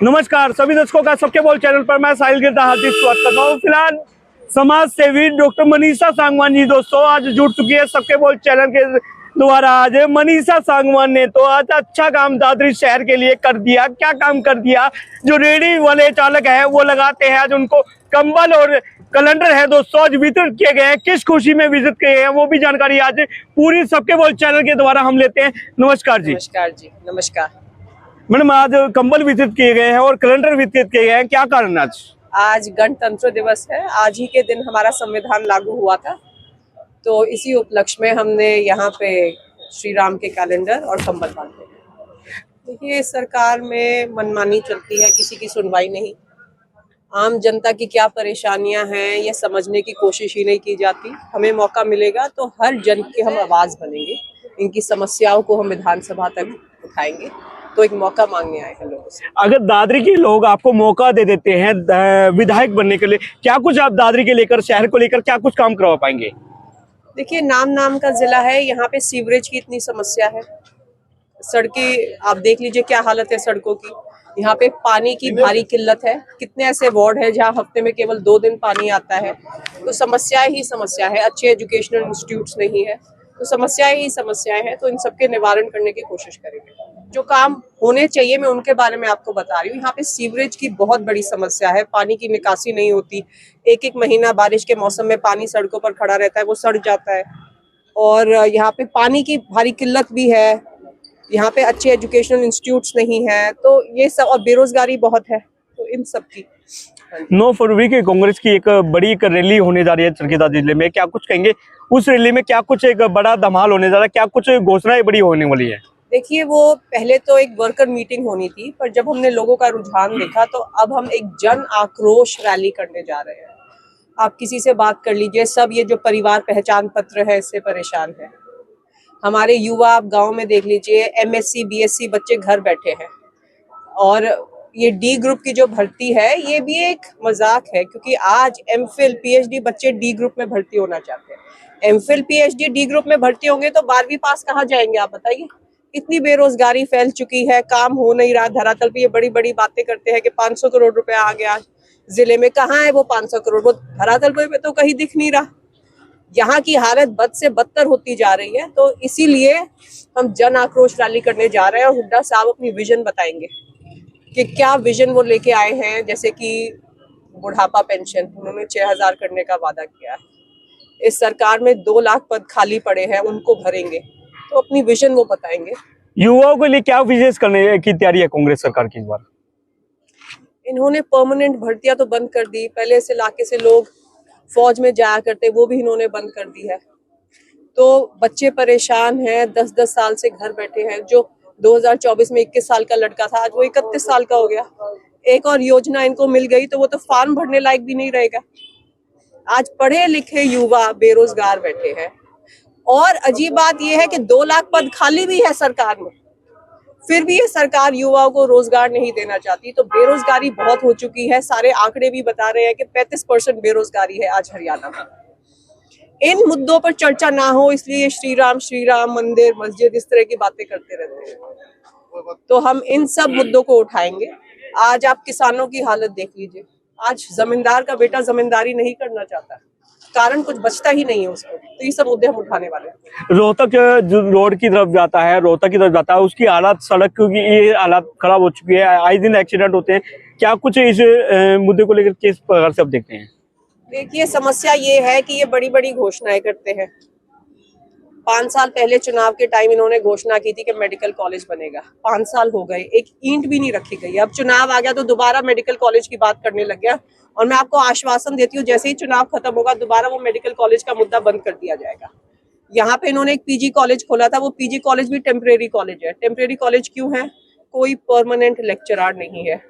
नमस्कार सभी दर्शकों का सबके बोल चैनल पर मैं साहिल गिरदा हार्दिक स्वागत करता हूँ। फिलहाल समाज सेवी डॉक्टर मनीषा सांगवान जी दोस्तों आज जुड़ चुकी है सबके बोल चैनल के द्वारा। आज मनीषा सांगवान ने तो आज अच्छा काम दादरी शहर के लिए कर दिया। क्या काम कर दिया? जो रेडी वाले चालक है वो लगाते हैं, आज उनको कंबल और कैलेंडर है दोस्तों आज वितरित किए गए हैं। किस खुशी में विजिट किए हैं वो भी जानकारी आज पूरी सबके बोल चैनल के द्वारा हम लेते हैं। नमस्कार जी। नमस्कार जी। नमस्कार मैडम, आज कंबल वितरित किए गए हैं और कैलेंडर वितरित किए गए हैं, क्या कारण आज? आज गणतंत्र दिवस है। आज ही के दिन हमारा संविधान लागू हुआ था, तो इसी उपलक्ष्य में हमने यहाँ पे श्री राम के कैलेंडर और कंबल बांटे। देखिए, सरकार में मनमानी चलती है, किसी की सुनवाई नहीं। आम जनता की क्या परेशानियां हैं ये समझने की कोशिश ही नहीं की जाती। हमें मौका मिलेगा तो हर जन की हम आवाज बनेंगे, इनकी समस्याओं को हम विधानसभा तक उठाएंगे। तो एक मौका मांगने आए हैं लोगों से। अगर दादरी के लोग आपको मौका दे देते हैं विधायक बनने के लिए, क्या कुछ आप दादरी के लेकर, शहर को लेकर क्या कुछ काम करवा पाएंगे? देखिए, नाम का जिला है, यहाँ पे सीवरेज की इतनी समस्या है। सड़कें आप देख लीजिए क्या हालत है सड़कों की। यहाँ पे पानी की भारी किल्लत है। कितने ऐसे वार्ड है जहाँ हफ्ते में केवल 2 दिन पानी आता है। तो समस्याएं ही समस्या है। अच्छे एजुकेशनल इंस्टीट्यूट्स नहीं है, तो समस्याएं ही समस्याएं हैं। तो इन सबके निवारण करने की कोशिश करेंगे। जो काम होने चाहिए मैं उनके बारे में आपको बता रही हूँ। यहाँ पे सीवरेज की बहुत बड़ी समस्या है। पानी की निकासी नहीं होती। एक महीना बारिश के मौसम में पानी सड़कों पर खड़ा रहता है, वो सड़ जाता है। और यहाँ पे पानी की भारी किल्लत भी है। यहाँ पे अच्छे एजुकेशनल इंस्टीट्यूट्स नहीं है, तो ये सब, और बेरोजगारी बहुत है। तो इन सब की 9 फरवरी की कांग्रेस की एक बड़ी एक रैली होने जा रही है चरखीदार जिले में, क्या कुछ कहेंगे? उस रैली में क्या कुछ एक बड़ा धमाल होने जा रहा है? क्या कुछ घोषणाएं बड़ी होने वाली है? देखिए, वो पहले तो एक वर्कर मीटिंग होनी थी, पर जब हमने लोगों का रुझान देखा तो अब हम एक जन आक्रोश रैली करने जा रहे हैं। आप किसी से बात कर लीजिए, सब ये जो परिवार पहचान पत्र है इससे परेशान है। हमारे युवा आप गांव में देख लीजिए, MSc BSc बच्चे घर बैठे हैं। और ये डी ग्रुप की जो भर्ती है ये भी एक मजाक है, क्योंकि आज MPhil PhD बच्चे डी ग्रुप में भर्ती होना चाहते हैं। MPhil PhD डी ग्रुप में भर्ती होंगे तो 12वीं पास कहाँ जाएंगे आप बताइए? इतनी बेरोजगारी फैल चुकी है, काम हो नहीं रहा। धरातल पे ये बड़ी बड़ी बातें करते हैं कि 500 करोड़ रुपया आ गया जिले में। कहाँ है वो 500 करोड़? वो धरातल पे तो कहीं दिख नहीं रहा। यहाँ की हालत बद से बदतर होती जा रही है। तो इसीलिए हम जन आक्रोश रैली करने जा रहे हैं और हुड्डा साहब अपनी विजन बताएंगे कि क्या विजन वो लेके आए हैं। जैसे कि बुढ़ापा पेंशन उन्होंने 6000 करने का वादा किया है। इस सरकार में 2 लाख पद खाली पड़े हैं, उनको भरेंगे। तो अपनी विजन वो बताएंगे। युवाओं के लिए क्या विशेष करने की तैयारी है कांग्रेस सरकार की इस बार? इन्होंने परमानेंट भर्तियां तो बंद कर दी। पहले इस इलाके से लोग फौज में जाया करते, वो भी इन्होंने बंद कर दी है। तो बच्चे परेशान हैं, 10-10 साल से घर बैठे हैं। जो 2024 में 21 साल का लड़का था, आज वो 31 साल का हो गया। एक और योजना इनको मिल गई तो वो तो फॉर्म भरने लायक भी नहीं रहेगा। आज पढ़े लिखे युवा बेरोजगार बैठे हैं। और अजीब बात यह है कि 2 लाख पद खाली भी है सरकार में, फिर भी ये सरकार युवाओं को रोजगार नहीं देना चाहती। तो बेरोजगारी बहुत हो चुकी है। सारे आंकड़े भी बता रहे हैं कि 35% बेरोजगारी है आज हरियाणा में। इन मुद्दों पर चर्चा ना हो, इसलिए श्री राम मंदिर, मस्जिद, इस तरह की बातें करते रहते हैं। तो हम इन सब मुद्दों को उठाएंगे। आज आप किसानों की हालत देख लीजिए। आज जमींदार का बेटा जमींदारी नहीं करना चाहता, कारण कुछ बचता ही नहीं है उसको। तो ये सब मुद्दे हम उठाने वाले हैं। रोहतक जो रोड की तरफ जाता है, रोहतक की तरफ जाता है, उसकी हालत, सड़क की ये हालत खराब हो चुकी है। आए दिन एक्सीडेंट होते हैं। क्या कुछ इस मुद्दे को लेकर किस प्रकार से आप देखते हैं? देखिए, समस्या ये है कि ये बड़ी बड़ी घोषणाएं करते हैं। 5 साल पहले चुनाव के टाइम इन्होंने घोषणा की थी कि मेडिकल कॉलेज बनेगा। 5 साल हो गए, एक ईंट भी नहीं रखी गई। अब चुनाव आ गया तो दोबारा मेडिकल कॉलेज की बात करने लग गया। और मैं आपको आश्वासन देती हूँ, जैसे ही चुनाव खत्म होगा दोबारा वो मेडिकल कॉलेज का मुद्दा बंद कर दिया जाएगा। यहाँ पे इन्होंने एक PG कॉलेज खोला था, वो PG कॉलेज भी टेम्परेरी कॉलेज है। टेम्परेरी कॉलेज क्यों है? कोई परमानेंट लेक्चरार नहीं है।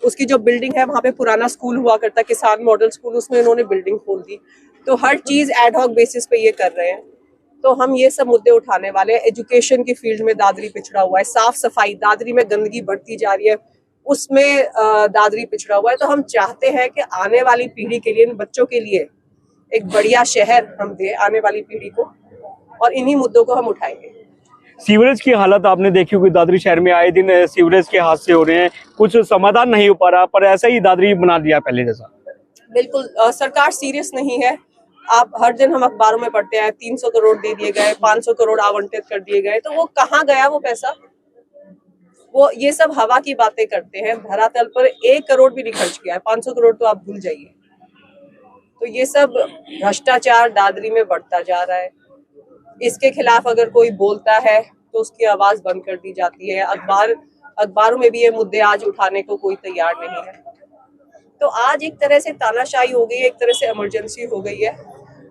उसकी जो बिल्डिंग है वहाँ पे पुराना स्कूल हुआ करता, किसान मॉडल स्कूल, उसमें इन्होंने बिल्डिंग खोल दी। तो हर चीज एडहॉक बेसिस पे ये कर रहे हैं। तो हम ये सब मुद्दे उठाने वाले हैं। एजुकेशन की फील्ड में दादरी पिछड़ा हुआ है। साफ सफाई, दादरी में गंदगी बढ़ती जा रही है, उसमें दादरी पिछड़ा हुआ है। तो हम चाहते हैं कि आने वाली पीढ़ी के लिए, इन बच्चों के लिए एक बढ़िया शहर हम दे आने वाली पीढ़ी को, और इन्हीं मुद्दों को हम उठाएंगे। सीवरेज की हालत आपने देखी होगी, दादरी शहर में आए दिन सीवरेज के हादसे हो रहे हैं, कुछ समाधान नहीं हो पा रहा, पर ऐसा ही दादरी बना दिया पहले जैसा। बिल्कुल सरकार सीरियस नहीं है। आप हर दिन हम अखबारों में पढ़ते हैं 300 करोड़ दे दिए गए, 500 करोड़ आवंटित कर दिए गए, तो वो कहाँ गया वो पैसा? वो ये सब हवा की बातें करते हैं। धरातल पर 1 करोड़ भी नहीं खर्च किया है, 500 करोड़ तो आप भूल जाइए। तो ये सब भ्रष्टाचार दादरी में बढ़ता जा रहा है। इसके खिलाफ अगर कोई बोलता है तो उसकी आवाज बंद कर दी जाती है। अखबारों में भी ये मुद्दे आज उठाने को कोई तैयार नहीं है। तो आज एक तरह से तानाशाही हो गई है, एक तरह से इमरजेंसी हो गई है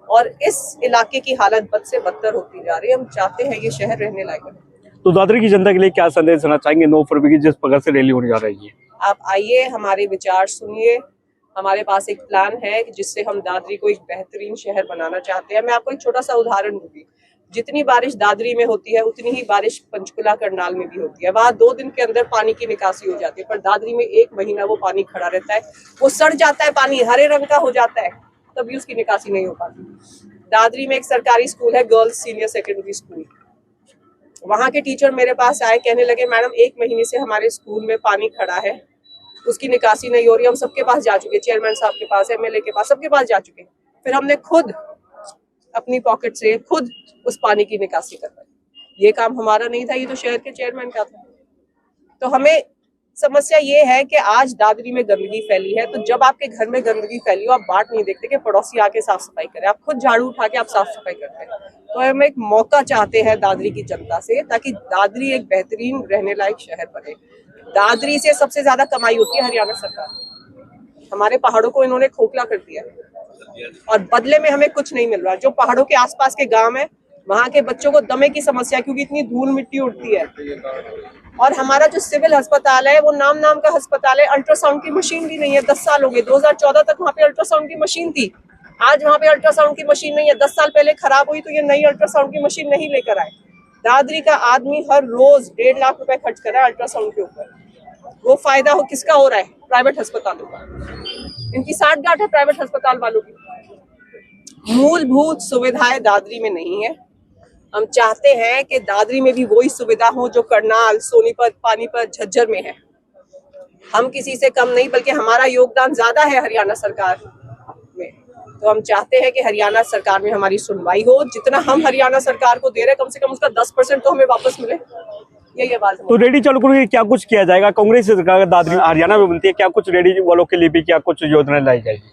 और इस इलाके की हालत बद से बदतर होती जा रही है। हम चाहते हैं ये शहर रहने लायक बने। तो दादरी की जनता के लिए क्या संदेश देना चाहेंगे 9 फरवरी की जिस प्रकार से रैली होने जा रही है? आप आइए, हमारे विचार सुनिए। हमारे पास एक प्लान है जिससे हम दादरी को एक बेहतरीन शहर बनाना चाहते हैं। मैं आपको एक छोटा सा उदाहरण दूंगी। जितनी बारिश दादरी में होती है उतनी ही बारिश पंचकुला करनाल में भी होती है। वहां 2 दिन के अंदर पानी की निकासी हो जाती है, पर दादरी में 1 महीना वो पानी खड़ा रहता है। वो सड़ जाता है, पानी हरे रंग का हो जाता है, तभी उसकी निकासी नहीं हो पाती। दादरी में एक सरकारी स्कूल है, गर्ल्स सीनियर सेकेंडरी स्कूल। वहां के टीचर मेरे पास आए, कहने लगे मैडम 1 महीने से हमारे स्कूल में पानी खड़ा है, उसकी निकासी नहीं हो रही। हम सबके पास जा चुके, चेयरमैन साहब के पास, एमएलए के पास, सबके पास जा चुके। फिर हमने खुद अपनी पॉकेट से खुद उस पानी की निकासी करवाई। ये काम हमारा नहीं था, ये तो शहर के चेयरमैन का था। तो हमें समस्या ये है कि आज दादरी में गंदगी फैली है। तो जब आपके घर में गंदगी फैली हो, आप बाट नहीं देखते कि पड़ोसी आके साफ सफाई करे, आप खुद झाड़ू उठा के आप साफ सफाई करते हैं। तो हम एक मौका चाहते हैं दादरी की जनता से, ताकि दादरी एक बेहतरीन रहने लायक शहर बने। दादरी से सबसे ज्यादा कमाई होती है हरियाणा सरकार। हमारे पहाड़ों को इन्होंने खोखला कर दिया और बदले में हमें कुछ नहीं मिल रहा। जो पहाड़ों के आसपास के गांव है, वहां के बच्चों को दमे की समस्या, क्योंकि इतनी धूल मिट्टी उड़ती है। और हमारा जो सिविल अस्पताल है वो नाम का अस्पताल है, अल्ट्रासाउंड की मशीन भी नहीं है। 10 साल हो गए, 2014 तक वहाँ पे अल्ट्रासाउंड की मशीन थी। आज वहाँ पे अल्ट्रासाउंड की मशीन नहीं है। 10 साल पहले खराब हुई तो ये नई अल्ट्रासाउंड की मशीन नहीं लेकर आए। दादरी का आदमी हर रोज 1.5 लाख रुपए खर्च कर रहा है अल्ट्रासाउंड के ऊपर। वो फायदा हो किसका हो रहा है? प्राइवेट अस्पतालों का। इनकी साठगांठ है प्राइवेट अस्पताल वालों की। मूलभूत सुविधाएं दादरी में नहीं है। हम चाहते हैं कि दादरी में भी वही सुविधा हो जो करनाल, सोनीपत, पानीपत, झज्जर में है। हम किसी से कम नहीं, बल्कि हमारा योगदान ज्यादा है हरियाणा सरकार में। तो हम चाहते हैं कि हरियाणा सरकार में हमारी सुनवाई हो। जितना हम हरियाणा सरकार को दे रहे हैं, कम से कम उसका 10% तो हमें वापस मिले। यही आवाज है। तो रेडी चालू करो, क्या कुछ किया जाएगा? कांग्रेस सरकार दादरी हरियाणा में बनती है, क्या कुछ रेडी वालों के लिए भी क्या कुछ योजना लाई जाएगी?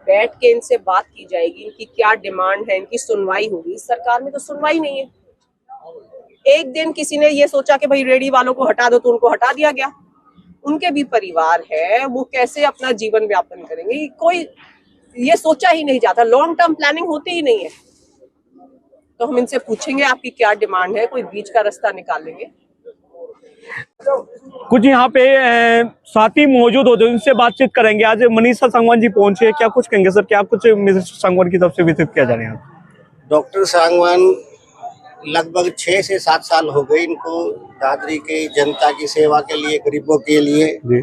बैठ के इनसे बात की जाएगी, इनकी क्या डिमांड है, इनकी सुनवाई होगी। सरकार में तो सुनवाई नहीं है। एक दिन किसी ने ये सोचा कि भाई रेडी वालों को हटा दो, तो उनको हटा दिया गया। उनके भी परिवार है, वो कैसे अपना जीवन व्यापन करेंगे, कोई ये सोचा ही नहीं जाता। लॉन्ग टर्म प्लानिंग होती ही नहीं है। तो हम इनसे पूछेंगे आपकी क्या डिमांड है, कोई बीच का रास्ता निकालेंगे। कुछ यहाँ पे साथी मौजूद हो जो इनसे बातचीत करेंगे। आज मनीषा सांगवान जी पहुंचे, क्या कुछ कहेंगे सर? क्या कुछ मिनिस्टर सांगवान की तरफ से विजिट किया जा रहा है? डॉक्टर सांगवान लगभग 6 से 7 साल हो गए इनको दादरी के जनता की सेवा के लिए, गरीबों के लिए जी।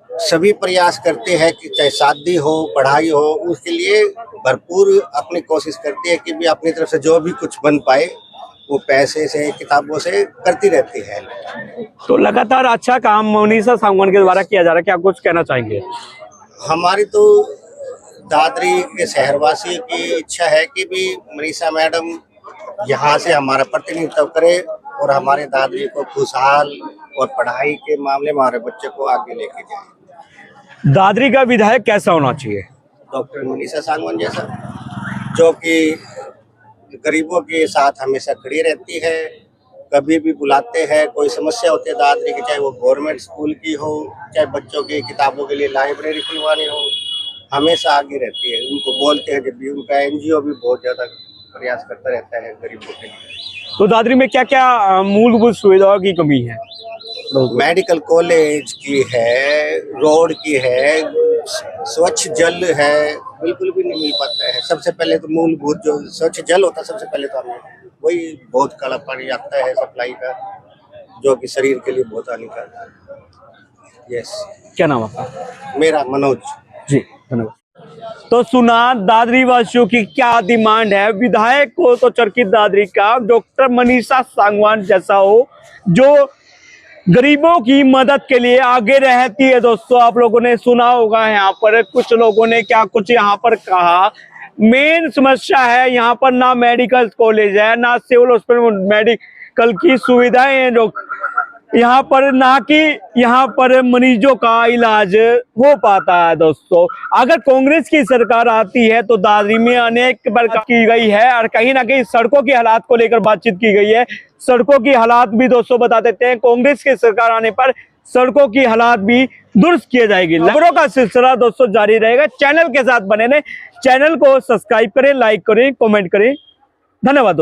सभी प्रयास करते हैं कि चाहे शादी हो, पढ़ाई हो, उसके लिए भरपूर अपनी कोशिश करते हैं कि भी अपनी तरफ से जो भी कुछ बन पाए वो पैसे से, किताबों से करती रहती है। तो लगातार अच्छा काम मनीषा सांगवान के द्वारा किया जा रहा है, क्या कुछ कहना चाहेंगे? हमारी तो दादरी के शहरवासी की इच्छा है कि भी मनीषा मैडम यहाँ से हमारा प्रतिनिधित्व करे और हमारे दादरी को खुशहाल और पढ़ाई के मामले में हमारे बच्चे को आगे लेके जाए। दादरी का विधायक कैसा होना चाहिए? डॉक्टर मनीषा सांगवान जैसा, जो कि गरीबों के साथ हमेशा खड़ी रहती है। कभी भी बुलाते हैं, कोई समस्या होती है दादरी की, चाहे वो गवर्नमेंट स्कूल की हो, चाहे बच्चों की किताबों के लिए लाइब्रेरी खुलवानी हो, हमेशा आगे रहती है। उनको बोलते हैं जब भी, उनका एनजीओ भी बहुत ज़्यादा प्रयास करता रहता है गरीबों के लिए। तो दादरी में क्या क्या मूलभूत सुविधाओं की कमी है? मेडिकल कॉलेज की है, रोड की है, स्वच्छ जल है, बिल्कुल भी नहीं मिल पाता है। सबसे पहले तो मूलभूत जो स्वच्छ जल होता है, सबसे पहले तो हमें वही, बहुत काला पानी आता है सप्लाई का, जो कि शरीर के लिए बहुत हानिकारक है। यस। क्या नाम आपका? मेरा मनोज। जी, धन्यवाद। तो सुना दादरी वासियों की क्या डिमांड है। विधायक को तो चरखी दादरी का डॉक्टर मनीषा सांगवान जैसा हो, जो गरीबों की मदद के लिए आगे रहती है। दोस्तों आप लोगों ने सुना होगा, यहाँ पर कुछ लोगों ने क्या कुछ यहाँ पर कहा। मेन समस्या है यहाँ पर ना मेडिकल कॉलेज है, ना सिविल हॉस्पिटल मेडिकल की सुविधाएं हैं जो यहाँ पर, ना कि यहाँ पर मरीजों का इलाज हो पाता है। दोस्तों अगर कांग्रेस की सरकार आती है तो दादरी में अनेक प्रकार की गई है और कहीं ना कहीं सड़कों के हालात को लेकर बातचीत की गई है। सड़कों की हालात भी दोस्तों बता देते हैं, कांग्रेस की सरकार आने पर सड़कों की हालात भी दुरुस्त किए जाएगी। खबरों का सिलसिला दोस्तों जारी रहेगा, चैनल के साथ बने रहें। चैनल को सब्सक्राइब करें, लाइक करें, कमेंट करें। धन्यवाद दोस्तों।